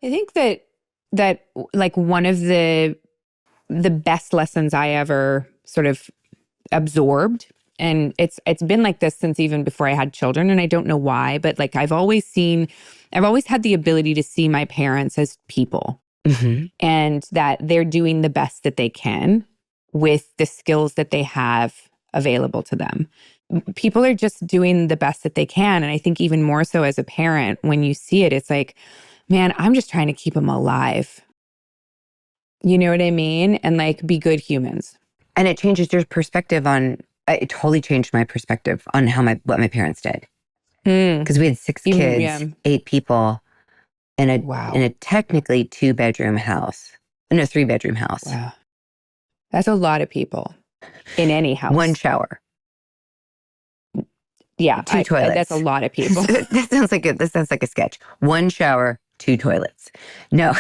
I think that like one of the best lessons I ever sort of absorbed, and it's been like this since even before I had children, and I don't know why, but like I've always had the ability to see my parents as people, and that they're doing the best that they can with the skills that they have available to them. People are just doing the best that they can. And I think even more so as a parent, when you see it, it's like, man, I'm just trying to keep them alive. You know what I mean? And like be good humans. And it changes your perspective on, it totally changed my perspective on what my parents did. Because we had 6 kids, 8 people in a technically 2-bedroom house. No, 3-bedroom house. Wow. That's a lot of people in any house. 1 shower. Yeah. 2 toilets. That's a lot of people. This sounds like a sketch. 1 shower, 2 toilets. No.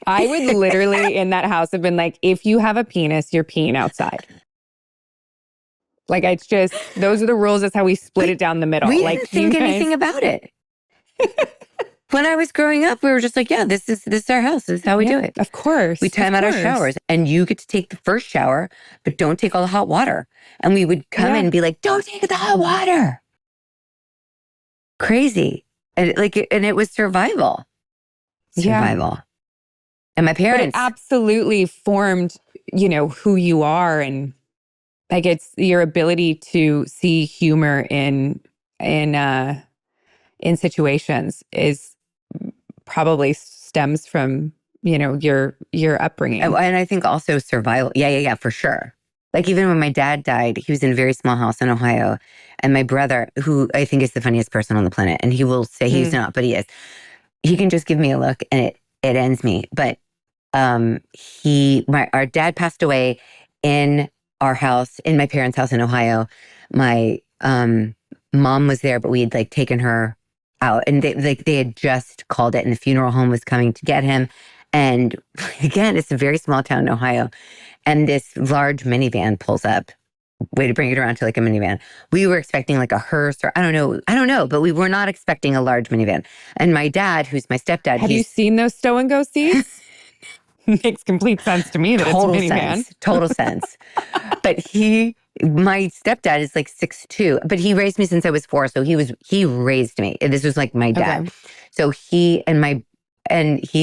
I would literally in that house have been like, if you have a penis, you're peeing outside. Like, it's just, those are the rules. That's how we split it down the middle. We like, didn't think anything about it. When I was growing up, we were just like, yeah, this is our house. This is how we do it. Of course. We time out our showers, and you get to take the first shower, but don't take all the hot water. And we would come in and be like, don't take the hot water. Crazy. And it was survival. Survival. Yeah. And my parents. But it absolutely formed, who you are. And like, it's your ability to see humor in situations is probably stems from, your upbringing. And I think also survival. Yeah, for sure. Like even when my dad died, he was in a very small house in Ohio. And my brother, who I think is the funniest person on the planet, and he will say he's not, but he is. He can just give me a look and it ends me. But our dad passed away in our house, in my parents' house in Ohio. My mom was there, but we had like taken her out, and they had just called it, and the funeral home was coming to get him. And again, it's a very small town in Ohio, and this large minivan pulls up. Way to bring it around to like a minivan. We were expecting like a hearse or I don't know, but we were not expecting a large minivan. And my dad, who's my stepdad, have you seen those stow and go seats? Makes complete sense to me that it's a minivan. Total sense. But my stepdad is like 6'2", but he raised me since I was 4. So he raised me. This was like my dad. Okay. So he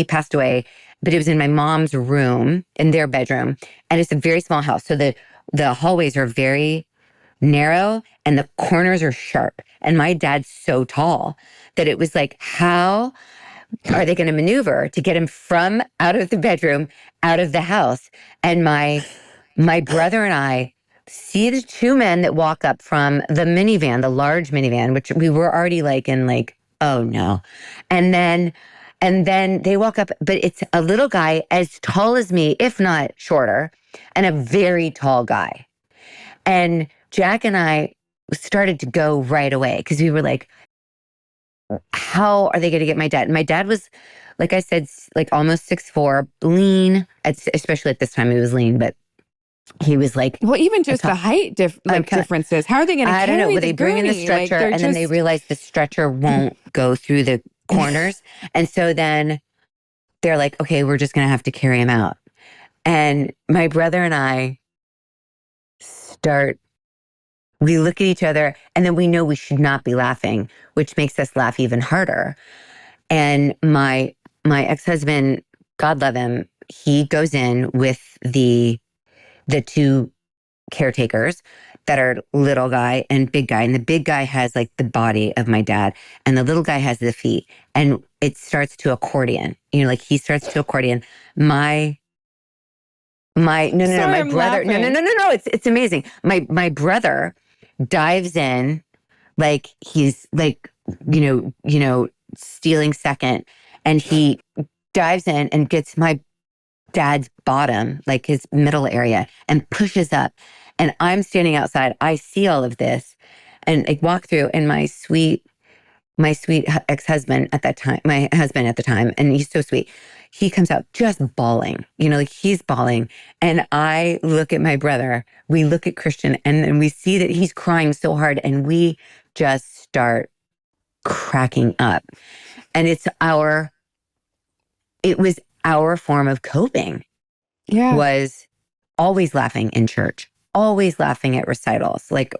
passed away, but it was in my mom's room, in their bedroom. And it's a very small house. So the hallways are very narrow and the corners are sharp. And my dad's so tall that it was like, how are they going to maneuver to get him from out of the bedroom, out of the house? And my brother and I see the 2 men that walk up from the minivan, the large minivan, which we were already like in like, oh no. And then they walk up, but it's a little guy as tall as me, if not shorter, and a very tall guy. And Jack and I started to go right away because we were like, how are they going to get my dad? And my dad was, like I said, like almost 6'4", lean, especially at this time he was lean, but he was like... Well, even just the height differences. How are they going to carry the gurney? I don't know. Well, they bring in the stretcher and then they realize the stretcher won't go through the corners. And so then they're like, okay, we're just going to have to carry him out. And my brother and I we look at each other and then we know we should not be laughing, which makes us laugh even harder. And my ex-husband, God love him, he goes in with the 2 caretakers that are little guy and big guy. And the big guy has like the body of my dad and the little guy has the feet. And it starts to accordion. Like he starts to accordion. My brother. No. It's amazing. My brother dives in like he's like, stealing second. And he dives in and gets my dad's bottom, like his middle area, and pushes up. And I'm standing outside. I see all of this and I walk through, and my sweet ex-husband at that time, my husband at the time, and he's so sweet. He comes out just bawling, like he's bawling. And I look at my brother, we look at Christian, and then we see that he's crying so hard, and we just start cracking up. And it was our form of coping. Yeah. Was always laughing in church, always laughing at recitals, like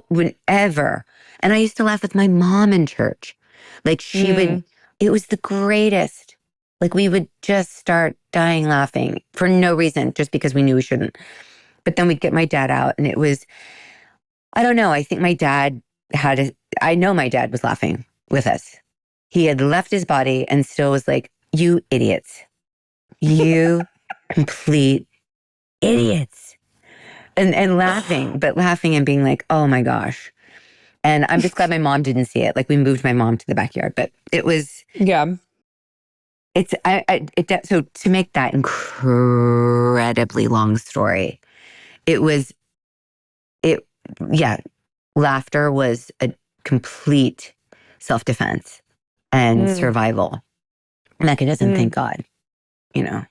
whenever. And I used to laugh with my mom in church. Like it was the greatest. Like we would just start dying laughing for no reason, just because we knew we shouldn't. But then we'd get my dad out and it was, I don't know. I think my dad I know my dad was laughing with us. He had left his body and still was like, you idiots, you complete idiots. And laughing, but laughing and being like, oh my gosh. And I'm just glad my mom didn't see it. Like we moved my mom to the backyard, but it was, Yeah. So to make that incredibly long story, laughter was a complete self-defense and survival mechanism. Thank God, you know.